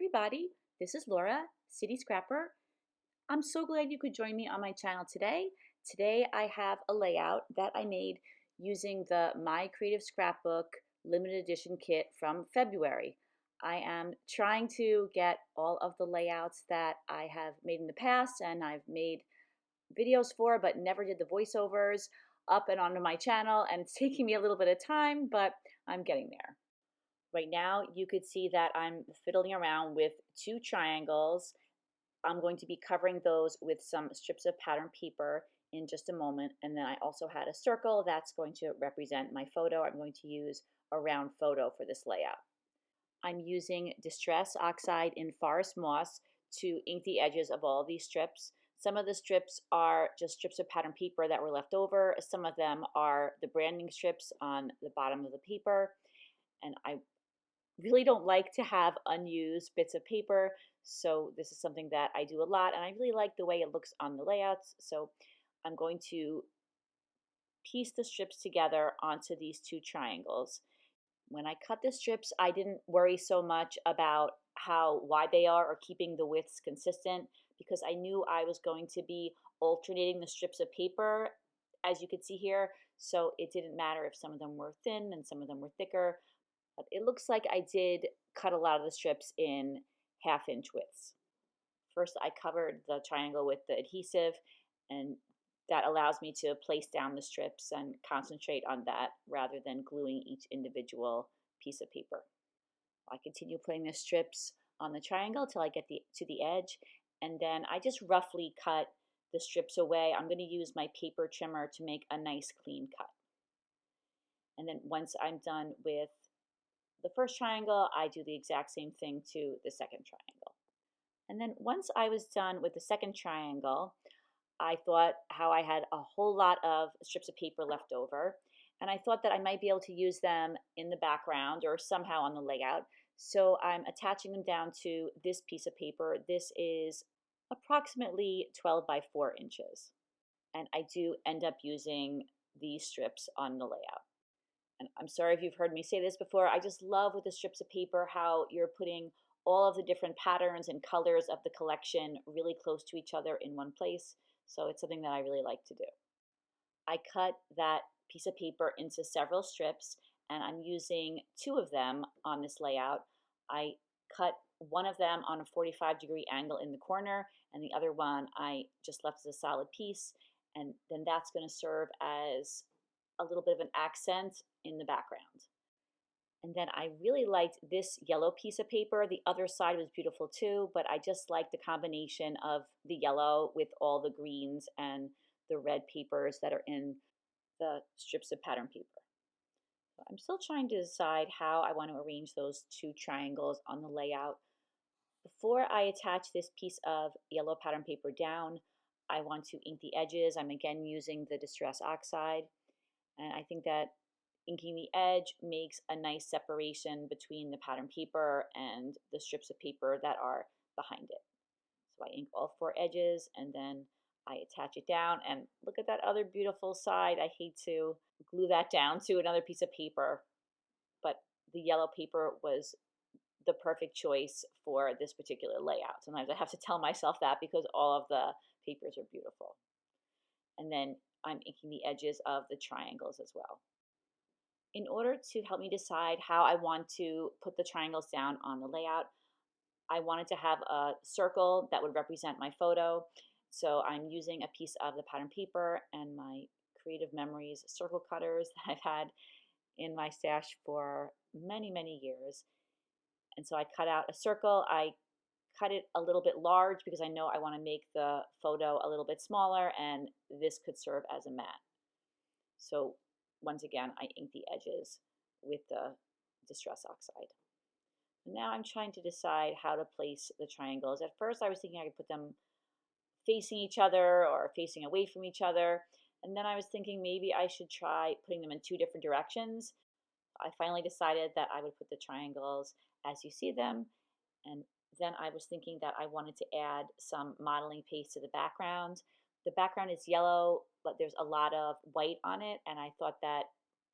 everybody, this is Laura, City Scrapper. I'm so glad you could join me on my channel today. Today I have a layout that I made using the My Creative Scrapbook limited edition kit from February. I am trying to get all of the layouts that I have made in the past and I've made videos for but never did the voiceovers up and onto my channel, and it's taking me a little bit of time, but I'm getting there. Right now, you could see that I'm fiddling around with two triangles. I'm going to be covering those with some strips of pattern paper in just a moment. And then I also had a circle that's going to represent my photo. I'm going to use a round photo for this layout. I'm using Distress Oxide in Forest Moss to ink the edges of all these strips. Some of the strips are just strips of pattern paper that were left over. Some of them are the branding strips on the bottom of the paper. And I really don't like to have unused bits of paper, so this is something that I do a lot, and I really like the way it looks on the layouts. So I'm going to piece the strips together onto these two triangles. When I cut the strips, I didn't worry so much about how wide they are or keeping the widths consistent, because I knew I was going to be alternating the strips of paper, as you can see here, so it didn't matter if some of them were thin and some of them were thicker. But it looks like I did cut a lot of the strips in 1/2 inch widths. First, I covered the triangle with the adhesive, and that allows me to place down the strips and concentrate on that rather than gluing each individual piece of paper. I continue putting the strips on the triangle till I get to the edge, and then I just roughly cut the strips away. I'm going to use my paper trimmer to make a nice clean cut. And then once I'm done with the first triangle, I do the exact same thing to the second triangle. And then once I was done with the second triangle, I thought how I had a whole lot of strips of paper left over, and I thought that I might be able to use them in the background or somehow on the layout. So I'm attaching them down to this piece of paper. This is approximately 12 by 4 inches. And I do end up using these strips on the layout. And I'm sorry if you've heard me say this before, I just love with the strips of paper how you're putting all of the different patterns and colors of the collection really close to each other in one place. So it's something that I really like to do. I cut that piece of paper into several strips, and I'm using 2 of them on this layout. I cut one of them on a 45-degree angle in the corner, and the other one I just left as a solid piece, and then that's going to serve as a little bit of an accent in the background. And then I really liked this yellow piece of paper. The other side was beautiful too, but I just liked the combination of the yellow with all the greens and the red papers that are in the strips of pattern paper. So I'm still trying to decide how I want to arrange those 2 triangles on the layout. Before I attach this piece of yellow pattern paper down, I want to ink the edges. I'm again using the Distress Oxide. And I think that inking the edge makes a nice separation between the pattern paper and the strips of paper that are behind it. So I ink all 4 edges and then I attach it down, and look at that other beautiful side. I hate to glue that down to another piece of paper, but the yellow paper was the perfect choice for this particular layout. Sometimes I have to tell myself that because all of the papers are beautiful. And then I'm inking the edges of the triangles as well. In order to help me decide how I want to put the triangles down on the layout, I wanted to have a circle that would represent my photo. So I'm using a piece of the pattern paper and my Creative Memories circle cutters that I've had in my stash for many, many years. And so I cut out a circle. I cut it a little bit large because I know I want to make the photo a little bit smaller, and this could serve as a mat. So once again, I ink the edges with the Distress Oxide. Now I'm trying to decide how to place the triangles. At first I was thinking I could put them facing each other or facing away from each other. And then I was thinking maybe I should try putting them in 2 different directions. I finally decided that I would put the triangles as you see them. And then I was thinking that I wanted to add some modeling paste to the background. The background is yellow, but there's a lot of white on it, and I thought that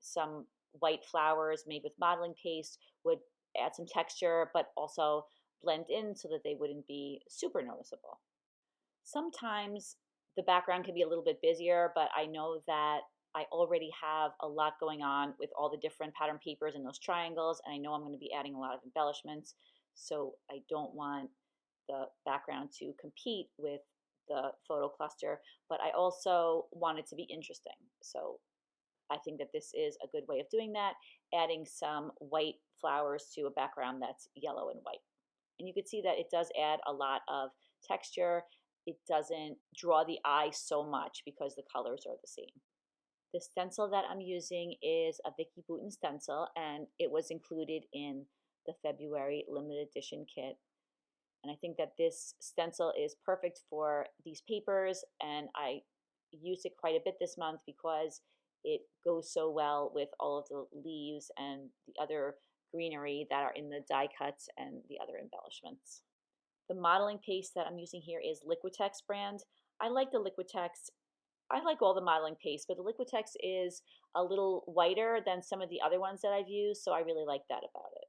some white flowers made with modeling paste would add some texture, but also blend in so that they wouldn't be super noticeable. Sometimes the background can be a little bit busier, but I know that I already have a lot going on with all the different pattern papers and those triangles, and I know I'm going to be adding a lot of embellishments, so I don't want the background to compete with the photo cluster, but I also want it to be interesting. So I think that this is a good way of doing that, adding some white flowers to a background that's yellow and white. And you can see that it does add a lot of texture. It doesn't draw the eye so much because the colors are the same. The stencil that I'm using is a Vicky Bouton stencil, and it was included in the February limited edition kit. And I think that this stencil is perfect for these papers, and I used it quite a bit this month because it goes so well with all of the leaves and the other greenery that are in the die cuts and the other embellishments. The modeling paste that I'm using here is Liquitex brand. I like the Liquitex. I like all the modeling paste, but the Liquitex is a little whiter than some of the other ones that I've used, so I really like that about it.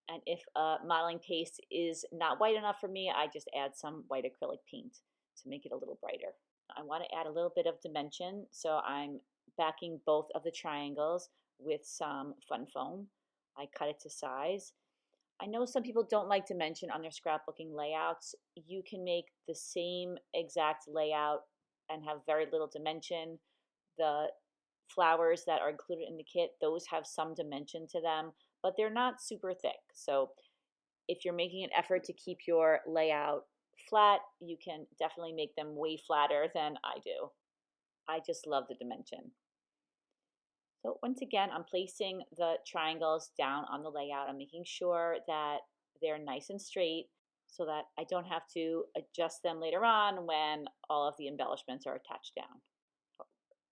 And if modeling paste is not white enough for me, I just add some white acrylic paint to make it a little brighter. I want to add a little bit of dimension, so I'm backing both of the triangles with some fun foam. I cut it to size. I know some people don't like dimension on their scrapbooking layouts. You can make the same exact layout and have very little dimension. The flowers that are included in the kit, those have some dimension to them, but they're not super thick. So if you're making an effort to keep your layout flat, you can definitely make them way flatter than I do. I just love the dimension. So once again, I'm placing the triangles down on the layout. I'm making sure that they're nice and straight so that I don't have to adjust them later on when all of the embellishments are attached down.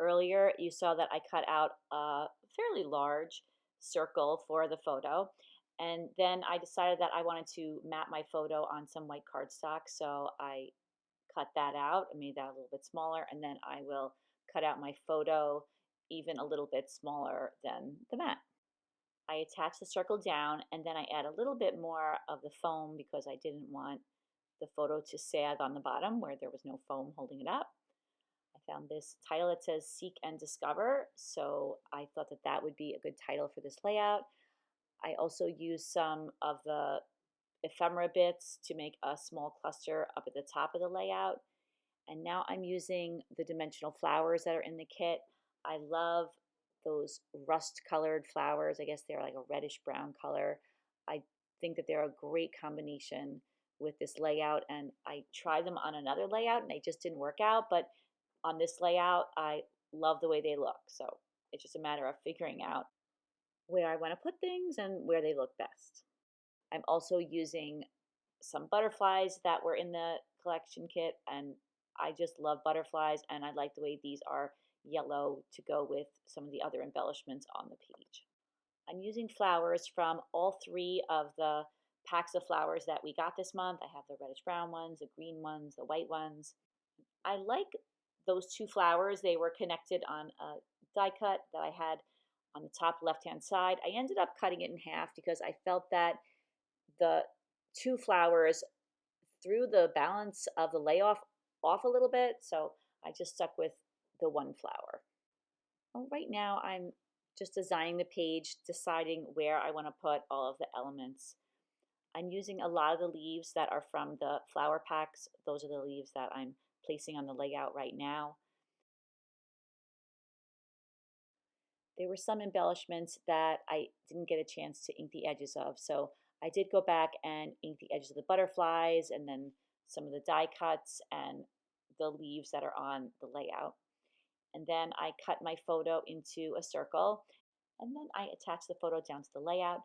Earlier, you saw that I cut out a fairly large circle for the photo, and then I decided that I wanted to map my photo on some white cardstock, so I cut that out and made that a little bit smaller, and then I will cut out my photo even a little bit smaller than the mat. I attach the circle down, and then I add a little bit more of the foam because I didn't want the photo to sag on the bottom where there was no foam holding it up. I found this title that says Seek and Discover, so I thought that that would be a good title for this layout. I also used some of the ephemera bits to make a small cluster up at the top of the layout. And now I'm using the dimensional flowers that are in the kit. I love those rust colored flowers. I guess they're like a reddish brown color. I think that they're a great combination with this layout, and I tried them on another layout and they just didn't work out, but on this layout I love the way they look. So it's just a matter of figuring out where I want to put things and where they look best. I'm also using some butterflies that were in the collection kit, and I just love butterflies, and I like the way these are yellow to go with some of the other embellishments on the page. I'm using flowers from all three of the packs of flowers that we got this month. I have the reddish brown ones, the green ones, the white ones. I like those two flowers. They were connected on a die cut that I had on the top left-hand side. I ended up cutting it in half because I felt that the two flowers threw the balance of the layoff off a little bit, so I just stuck with the one flower. Well, right now I'm just designing the page, deciding where I want to put all of the elements. I'm using a lot of the leaves that are from the flower packs. Those are the leaves that I'm placing on the layout right now. There were some embellishments that I didn't get a chance to ink the edges of, so I did go back and ink the edges of the butterflies and then some of the die cuts and the leaves that are on the layout. And then I cut my photo into a circle, and then I attach the photo down to the layout.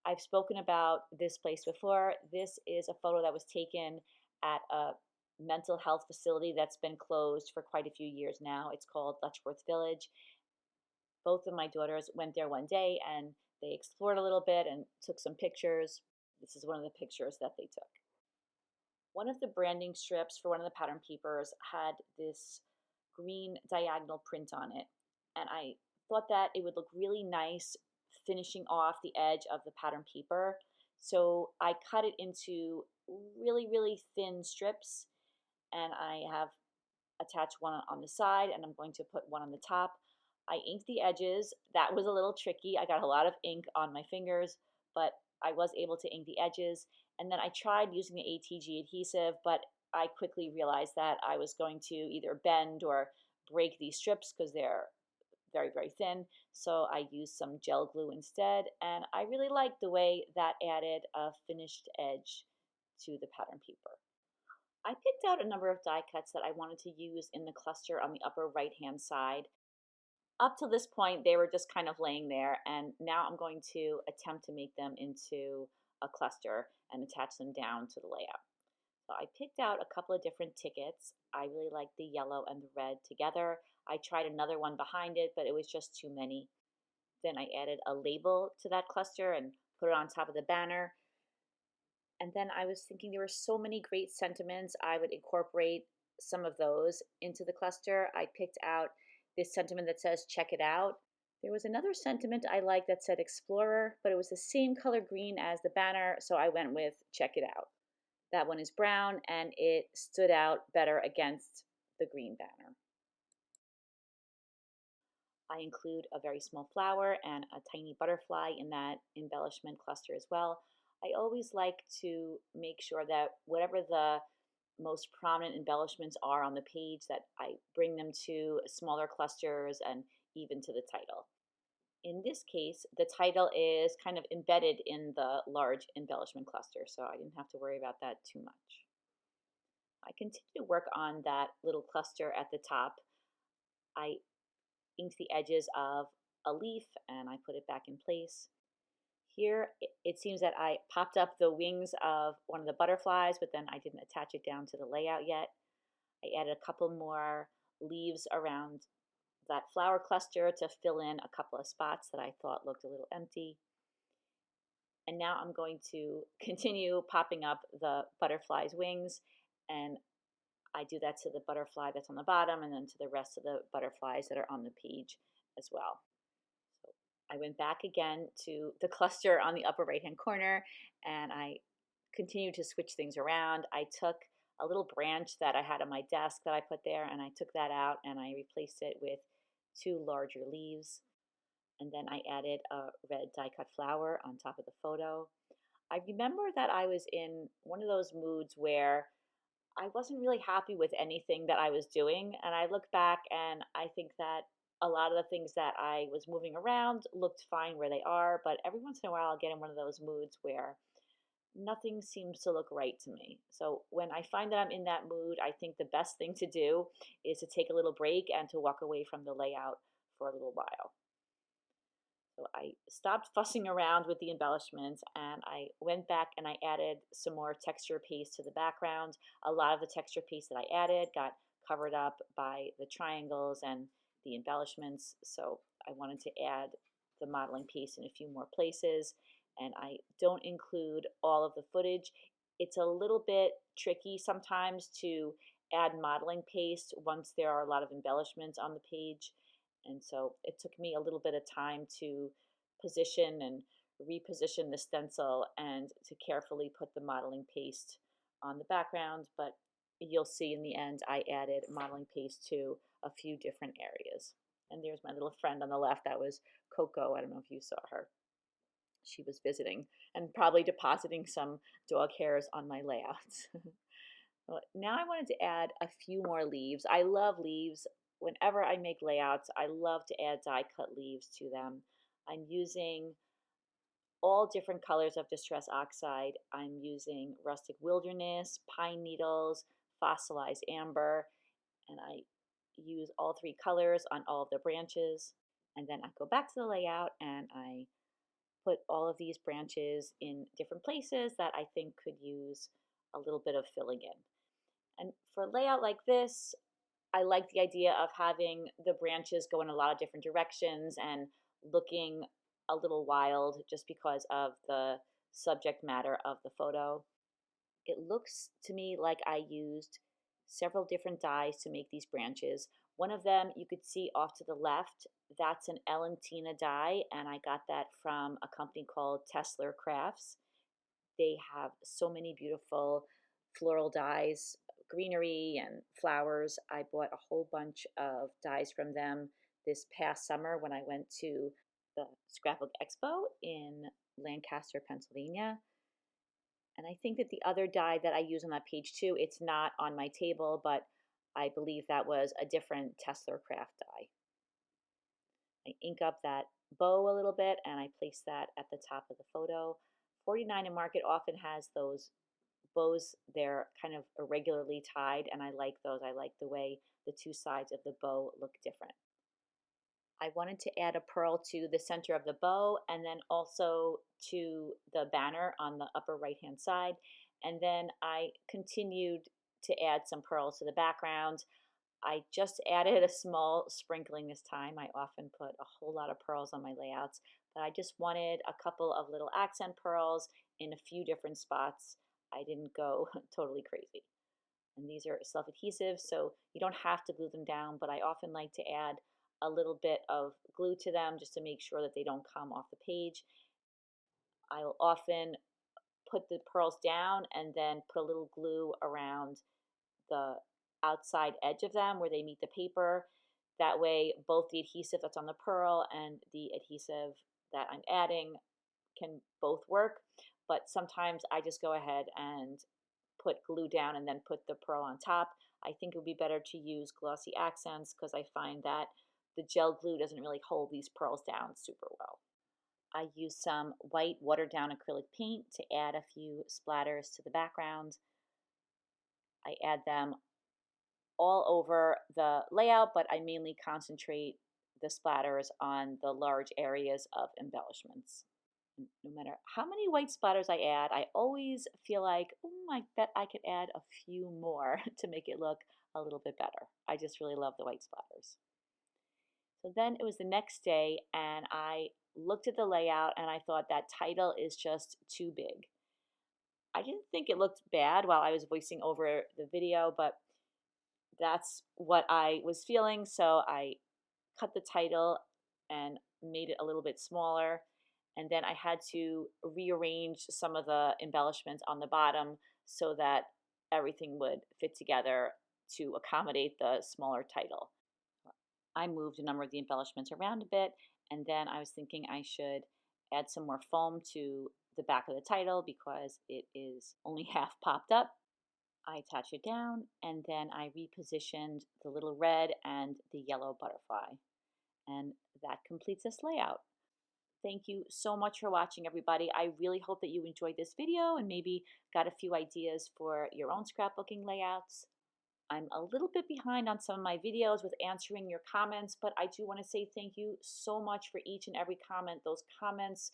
I've spoken about this place before. This is a photo that was taken at a mental health facility that's been closed for quite a few years now. It's called Letchworth Village. Both of my daughters went there one day and they explored a little bit and took some pictures. This is one of the pictures that they took. One of the branding strips for one of the pattern papers had this green diagonal print on it, and I thought that it would look really nice finishing off the edge of the pattern paper. So I cut it into really, really thin strips, and I have attached one on the side, and I'm going to put one on the top. I inked the edges. That was a little tricky. I got a lot of ink on my fingers, but I was able to ink the edges. And then I tried using the ATG adhesive, but I quickly realized that I was going to either bend or break these strips because they're very, very thin. So I used some gel glue instead, and I really liked the way that added a finished edge to the pattern paper. I picked out a number of die cuts that I wanted to use in the cluster on the upper right hand side. Up to this point, they were just kind of laying there, and now I'm going to attempt to make them into a cluster and attach them down to the layout. So I picked out a couple of different tickets. I really liked the yellow and the red together. I tried another one behind it, but it was just too many. Then I added a label to that cluster and put it on top of the banner. And then I was thinking there were so many great sentiments. I would incorporate some of those into the cluster. I picked out this sentiment that says, check it out. There was another sentiment I liked that said explorer, but it was the same color green as the banner, so I went with check it out. That one is brown, and it stood out better against the green banner. I include a very small flower and a tiny butterfly in that embellishment cluster as well. I always like to make sure that whatever the most prominent embellishments are on the page, that I bring them to smaller clusters and even to the title. In this case, the title is kind of embedded in the large embellishment cluster, so I didn't have to worry about that too much. I continue to work on that little cluster at the top. I inked the edges of a leaf and I put it back in place. Here, it seems that I popped up the wings of one of the butterflies, but then I didn't attach it down to the layout yet. I added a couple more leaves around that flower cluster to fill in a couple of spots that I thought looked a little empty. And now I'm going to continue popping up the butterfly's wings, and I do that to the butterfly that's on the bottom and then to the rest of the butterflies that are on the page as well. So I went back again to the cluster on the upper right hand corner, and I continued to switch things around. I took a little branch that I had on my desk that I put there, and I took that out and I replaced it with two larger leaves. And then I added a red die cut flower on top of the photo. I remember that I was in one of those moods where I wasn't really happy with anything that I was doing. And I look back and I think that a lot of the things that I was moving around looked fine where they are. But every once in a while, I'll get in one of those moods where nothing seems to look right to me. So when I find that I'm in that mood, I think the best thing to do is to take a little break and to walk away from the layout for a little while. So I stopped fussing around with the embellishments and I went back and I added some more texture paste to the background. A lot of the texture paste that I added got covered up by the triangles and the embellishments. So I wanted to add the modeling paste in a few more places, and I don't include all of the footage. It's a little bit tricky sometimes to add modeling paste once there are a lot of embellishments on the page. And so it took me a little bit of time to position and reposition the stencil and to carefully put the modeling paste on the background. But you'll see in the end, I added modeling paste to a few different areas. And there's my little friend on the left. That was Coco. I don't know if you saw her. She was visiting and probably depositing some dog hairs on my layouts. Now I wanted to add a few more leaves. I love leaves. Whenever I make layouts, I love to add die cut leaves to them. I'm using all different colors of Distress Oxide. I'm using Rustic Wilderness, Pine Needles, Fossilized Amber, and I use all three colors on all of the branches. And then I go back to the layout and I put all of these branches in different places that I think could use a little bit of filling in. And for a layout like this, I like the idea of having the branches go in a lot of different directions and looking a little wild just because of the subject matter of the photo. It looks to me like I used several different dyes to make these branches. One of them you could see off to the left, that's an Ellentina dye, and I got that from a company called Tessler Crafts. They have so many beautiful floral dies, greenery and flowers. I bought a whole bunch of dies from them this past summer when I went to the Scrapbook Expo in Lancaster, Pennsylvania. And I think that the other die that I use on that page too, it's not on my table, but I believe that was a different Tessler Craft die. I ink up that bow a little bit and I place that at the top of the photo. 49 and Market often has those bows. They're kind of irregularly tied and I like those. I like the way the two sides of the bow look different. I wanted to add a pearl to the center of the bow and then also to the banner on the upper right hand side. And then I continued to add some pearls to the background. I just added a small sprinkling this time. I often put a whole lot of pearls on my layouts, but I just wanted a couple of little accent pearls in a few different spots. I didn't go totally crazy. And these are self-adhesive, so you don't have to glue them down, but I often like to add a little bit of glue to them just to make sure that they don't come off the page. I'll often put the pearls down and then put a little glue around the outside edge of them where they meet the paper. That way both the adhesive that's on the pearl and the adhesive that I'm adding can both work. But sometimes I just go ahead and put glue down and then put the pearl on top. I think it would be better to use glossy accents because I find that the gel glue doesn't really hold these pearls down super well. I use some white watered down acrylic paint to add a few splatters to the background. I add them all over the layout, but I mainly concentrate the splatters on the large areas of embellishments. No matter how many white splatters I add, I always feel like, oh, I bet I could add a few more to make it look a little bit better. I just really love the white splatters. So then it was the next day, and I looked at the layout and I thought that title is just too big. I didn't think it looked bad while I was voicing over the video, but that's what I was feeling. So I cut the title and made it a little bit smaller. And then I had to rearrange some of the embellishments on the bottom so that everything would fit together to accommodate the smaller title. I moved a number of the embellishments around a bit, and then I was thinking I should add some more foam to the back of the title because it is only half popped up. I attached it down and then I repositioned the little red and the yellow butterfly. And that completes this layout. Thank you so much for watching, everybody. I really hope that you enjoyed this video and maybe got a few ideas for your own scrapbooking layouts. I'm a little bit behind on some of my videos with answering your comments, but I do want to say thank you so much for each and every comment. Those comments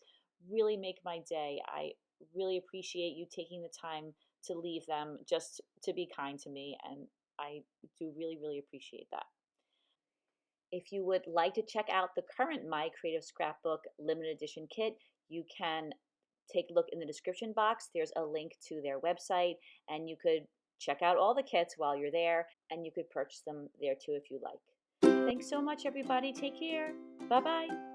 really make my day. I really appreciate you taking the time to leave them just to be kind to me, and I do really, really appreciate that. If you would like to check out the current My Creative Scrapbook limited edition kit, you can take a look in the description box. There's a link to their website, and you could check out all the kits while you're there, and you could purchase them there too if you like. Thanks so much, everybody. Take care. Bye-bye.